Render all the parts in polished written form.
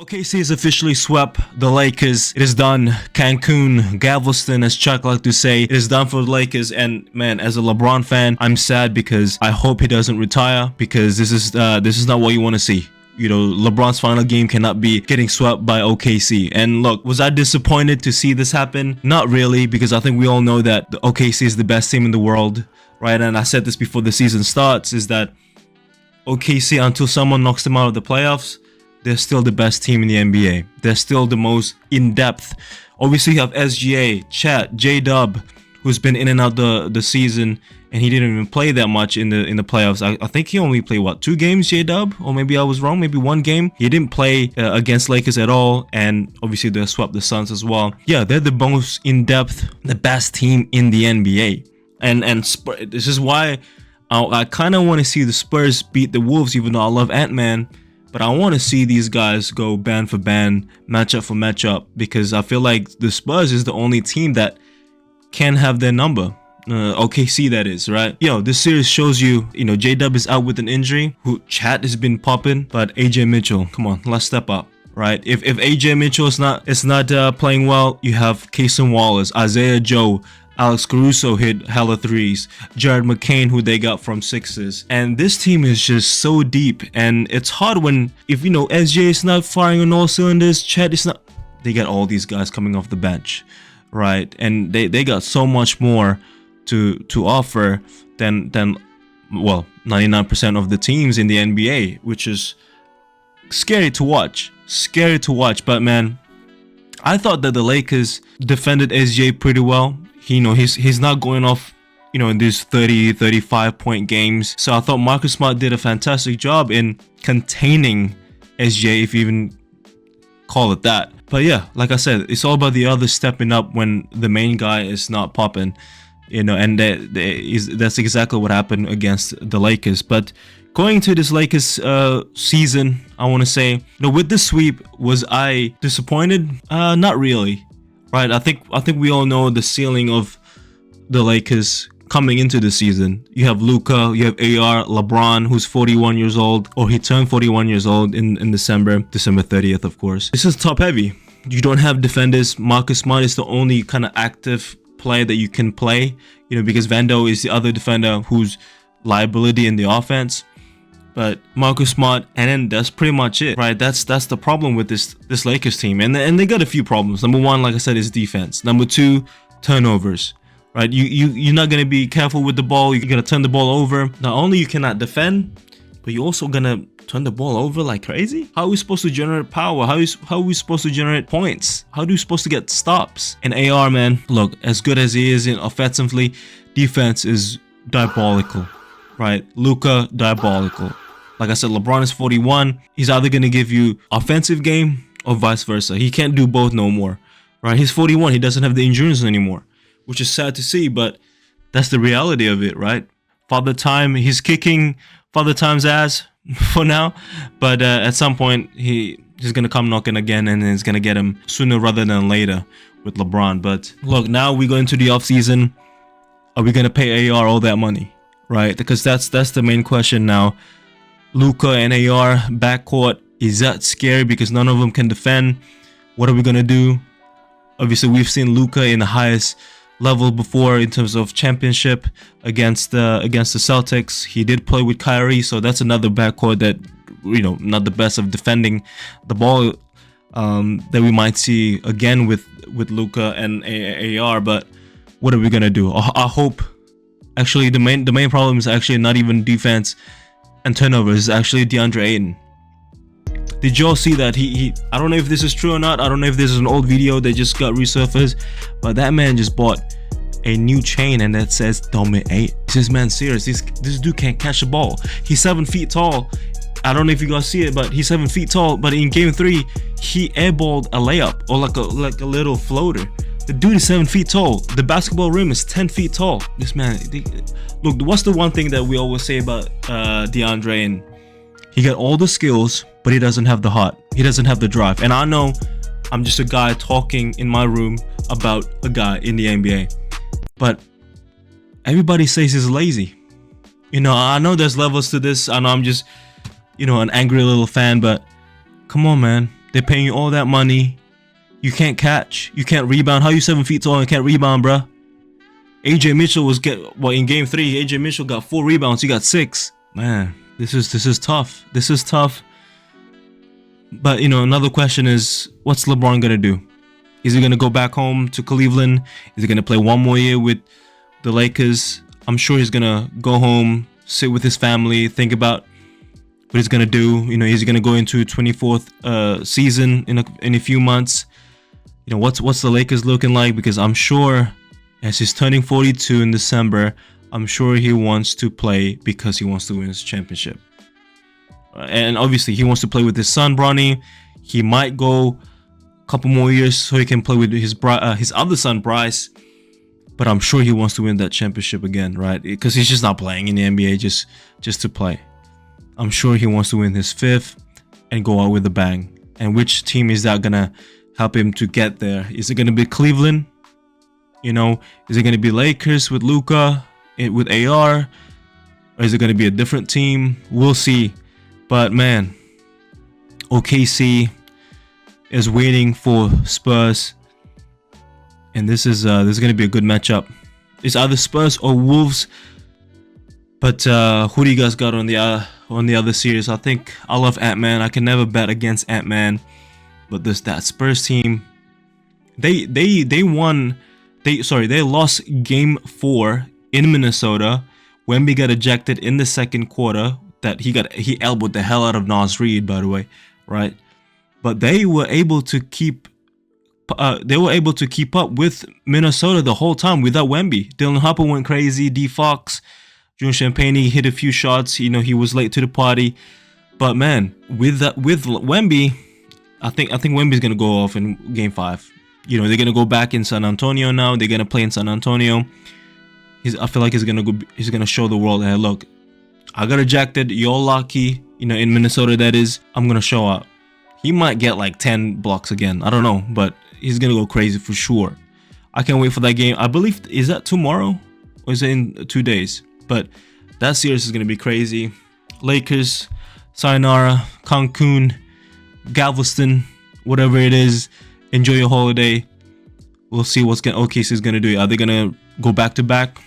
OKC has officially swept the Lakers. It is done. Cancun, Galveston, as Chuck like to say, it is done for the Lakers. And man, as a LeBron fan, I'm sad because I hope he doesn't retire, because this is not what you want to see. You know, LeBron's final game cannot be getting swept by OKC. And look, was I disappointed to see this happen? Not really, because I think we all know that the OKC is the best team in the world, right? And I said this before the season starts, is that OKC, until someone knocks them out of the playoffs, they're still the best team in the NBA. They're still the most in-depth. Obviously, you have SGA, Chat, J-Dub, who's been in and out the season, and he didn't even play that much in the playoffs. I think he only played, what, 2 games, J-Dub? Or maybe I was wrong, maybe 1 game. He didn't play against Lakers at all, and obviously they swept the Suns as well. Yeah, they're the most in-depth, the best team in the NBA. And this is why I kind of want to see the Spurs beat the Wolves, even though I love Ant-Man. But I want to see these guys go band for band, matchup for matchup, because I feel like the Spurs is the only team that can have their number. OKC, that is, right? This series shows you, J-Dub is out with an injury. Chat has been popping, but AJ Mitchell, come on, let's step up, right? If AJ Mitchell is not playing well, you have Cason Wallace, Isaiah Joe, Alex Caruso hit hella threes, Jared McCain, who they got from Sixers. And this team is just so deep, and it's hard if SJ is not firing on all cylinders, Chet is not. They got all these guys coming off the bench, right? And they got so much more to offer than 99% of the teams in the NBA, which is scary to watch. But man, I thought that the Lakers defended SJ pretty well. He's not going off, in these 35 point games. So I thought Marcus Smart did a fantastic job in containing SJ, if you even call it that. But yeah, like I said, it's all about the others stepping up when the main guy is not popping, and that's exactly what happened against the Lakers. But going to this Lakers season, I want to say, with the sweep, was I disappointed? Not really. Right, I think we all know the ceiling of the Lakers coming into the season. You have Luka, you have AR, LeBron, who's 41 years old, or he turned 41 years old in December 30th, of course. This is top heavy. You don't have defenders. Marcus Smart is the only kind of active player that you can play, because Vando is the other defender who's liability in the offense. But Marcus Smart, and then that's pretty much it, right? That's the problem with this Lakers team, and they got a few problems. Number one, like I said, is defense. Number two, turnovers, right? You're not gonna be careful with the ball. You're gonna turn the ball over. Not only you cannot defend, but you're also gonna turn the ball over like crazy. How are we supposed to generate power? How are we supposed to generate points? How are we supposed to get stops? And AR, man, look, as good as he is in offensively, defense is diabolical, right? Luka, diabolical. Like I said, LeBron is 41. He's either going to give you offensive game or vice versa. He can't do both no more, right? He's 41. He doesn't have the endurance anymore, which is sad to see, but that's the reality of it, right? Father Time, he's kicking Father Time's ass for now, but at some point, he's going to come knocking again, and it's going to get him sooner rather than later with LeBron. But look, now we go into the offseason. Are we going to pay AR all that money, right? Because that's the main question now. Luka and AR backcourt, is that scary because none of them can defend? What are we gonna do? Obviously, we've seen Luka in the highest level before in terms of championship against the Celtics. He did play with Kyrie, so that's another backcourt that not the best of defending the ball that we might see again with Luka and AR. But what are we gonna do? I hope. Actually, the main problem is actually not even defense and turnovers, is actually DeAndre Ayton. Did y'all see that? He I don't know if this is true or not. I don't know if this is an old video that just got resurfaced, but that man just bought a new chain and that says Dominate 8. Is this man serious? This dude can't catch the ball. He's 7 feet tall. I don't know if you guys see it, but he's 7 feet tall. But in game 3, he airballed a layup, or like a little floater. The dude is 7 feet tall. The basketball rim is 10 feet tall. This man, look, what's the one thing that we always say about DeAndre? And he got all the skills, but he doesn't have the heart. He doesn't have the drive. And I know I'm just a guy talking in my room about a guy in the NBA. But everybody says he's lazy. I know there's levels to this. I know I'm just, an angry little fan, but come on, man. They're paying you all that money. You can't catch. You can't rebound. How you 7 feet tall and can't rebound, bruh? AJ Mitchell was in game 3. AJ Mitchell got 4 rebounds. He got 6. Man, this is tough. This is tough. But you know, another question is, what's LeBron gonna do? Is he gonna go back home to Cleveland? Is he gonna play one more year with the Lakers? I'm sure he's gonna go home, sit with his family, think about what he's gonna do. You know, he's gonna go into 24th season in a few months. You know, what's the Lakers looking like? Because I'm sure, as he's turning 42 in December, I'm sure he wants to play because he wants to win his championship. And obviously, he wants to play with his son, Bronny. He might go a couple more years so he can play with his other son, Bryce. But I'm sure he wants to win that championship again, right? Because he's just not playing in the NBA just to play. I'm sure he wants to win his 5th and go out with a bang. And which team is that gonna help him to get there? Is it gonna be Cleveland? You know, is it gonna be Lakers with Luka, with AR, or is it gonna be a different team? We'll see. But man, OKC is waiting for Spurs, and this is gonna be a good matchup. It's either Spurs or Wolves. But who do you guys got on the other series? I think I love Ant-Man. I can never bet against Ant-Man. But that Spurs team, they lost game 4 in Minnesota. Wemby got ejected in the second quarter. He elbowed the hell out of Naz Reid, by the way, right? But they were able to keep up with Minnesota the whole time without Wemby. Dylan Harper went crazy. D Fox, June Champagne hit a few shots. You know, he was late to the party. But man, with Wemby, I think Wemby's gonna go off in game 5. You know, they're gonna go back in San Antonio now. They're gonna play in San Antonio. I feel like he's gonna show the world, hey, look, I got ejected. You're lucky. You know, in Minnesota, that is. I'm gonna show up. He might get like 10 blocks again. I don't know, but he's gonna go crazy for sure. I can't wait for that game. I believe, is that tomorrow or is it in 2 days? But that series is gonna be crazy. Lakers, sayonara, Cancun, Galveston, whatever it is. Enjoy your holiday. We'll see what OKC is gonna do. Are they gonna go back to back?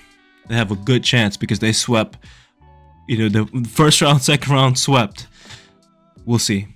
They have a good chance because they swept. You know, the first round, second round swept. We'll see.